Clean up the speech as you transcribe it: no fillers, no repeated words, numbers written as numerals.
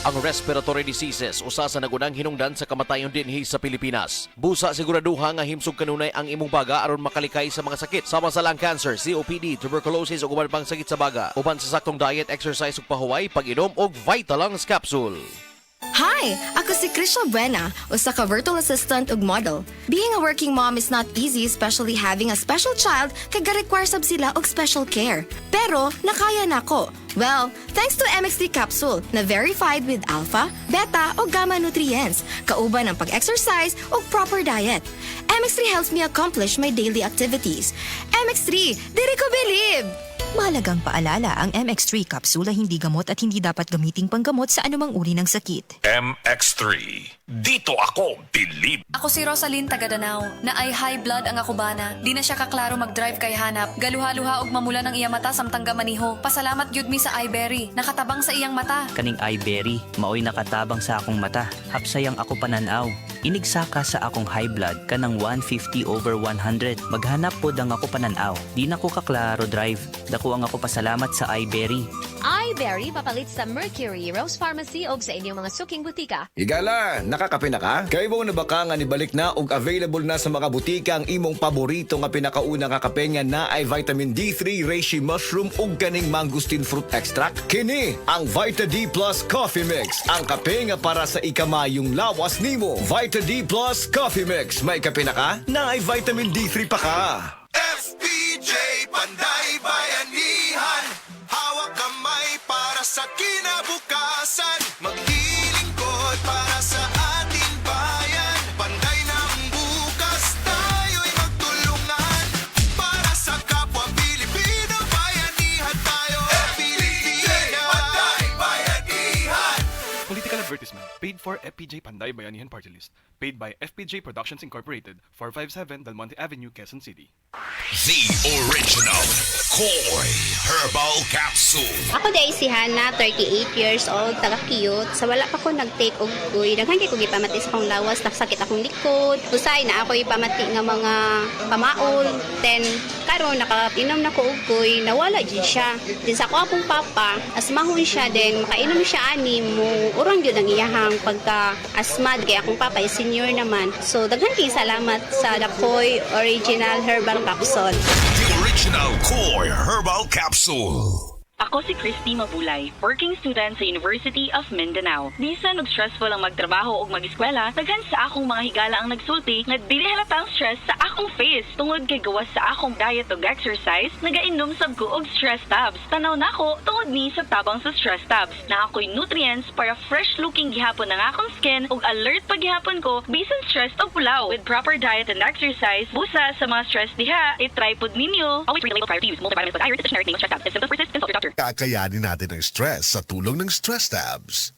Ang respiratory diseases usa sa nagunang hinungdan sa kamatayon dinhi sa Pilipinas. Busa siguraduha nga himsog kanunay ang imong baga aron makalikay sa mga sakit sama sa lung cancer, COPD, tuberculosis ug uban pang sakit sa baga. Uban sa saktong diet, exercise ug pahuway, pag-inom og Vitalungs capsule. Hi! Ako si Crystal Buena, usa ka virtual assistant ug model. Being a working mom is not easy, especially having a special child kay ga-require sab sila og special care. Pero nakaya nako. Well, thanks to MX3 capsule na verified with alpha, beta o gamma nutrients, kauban ang pag-exercise o proper diet. MX3 helps me accomplish my daily activities. MX3, diri ko believe! Mahalagang paalala, ang MX3 kapsula hindi gamot at hindi dapat gamiting panggamot sa anumang uri ng sakit. MX3. Dito ako, believe. Ako si Rosalyn Tagadanao, na ay high blood ang akubana. Di na siya kaklaro mag-drive kay hanap. Galuha-luha og mamula ng iya mata samtang gamaniho. Pasalamat gyud mi sa iBerry, nakatabang sa iyang mata. Kaning iBerry, maoy nakatabang sa akong mata. Hapsayang ako pananaw. Inigsaka sa akong high blood kanang 150/100. Maghanap po dang ako pananaw. Di na ko kaklaro drive. Dako ang ako pasalamat sa iBerry. iBerry papalit sa Mercury, Rose Pharmacy o sa inyong mga suking butika. Higala, nakakape na ka? Kay mo na ba ka nga nibalik na og available na sa mga butika ang imong paborito nga pinakauna nga kape nga na ay vitamin D3, reishi mushroom ug kaning mangosteen fruit extract? Kini ang Vita D Plus Coffee Mix, ang kape nga para sa ikamayong lawas nimo. Vita D Plus Coffee Mix, may kape na ka? Na ay vitamin D3 pa ka. FPJ Panday Bayanihan. Hawak kamay para sa kinabukasan. Maglilingkod para sa ating bayan. Panday ng bukas, tayo'y magtulungan. Para sa kapwa Pilipino, bayanihan tayo. FPJ Panday Bayanihan. Political advertisement. Paid for FPJ Panday Bayanihan Party List. Paid by FPJ Productions Incorporated, 457 Del Monte Avenue, Quezon City. The original Koi Herbal Capsule. Ako day si Hannah, 38 years old, taga-cute. Sa wala pa ko nag-take og kuy. Daghan kay ko gipamati sa akong lawas, nagsakit akong likod. Usay na ako ipamati nga mga pamaol. Then karon nakainom na ko og kuy, nawala jud siya. Din sa ako akong papa, asmahon siya din, makainom siya ani mo. Urang jud ang iyahang pagka-asma kay akong papa is senior naman. So daghan kay salamat sa The Koi Original Herbal Capsule. The original Koi Herbal Capsule. Ako si Christy Mabulay, working student sa University of Mindanao. Bisan og stressful ang magtrabaho ug mag-eskwela, daghan sa akong mga higala ang nagsulti nga dili halata ang stress sa akong face. Tungod kay gawas sa akong diet ug exercise, nagainom sab ko og stress tabs. Tanaw nako tungod ni sa tabang sa stress tabs. Na ako'y nutrients para fresh looking gihapon ang akong skin ug alert pa gihapon ko bisan stress ug pulaw. With proper diet and exercise, busa sa mga stress diha, i-try pud ninyo. Always read the label prior to use. Multivitamins with iron, generic name of stress tabs. If symptoms persist, consult your doctor. Kakayanin natin ang stress sa tulong ng Stress Tabs.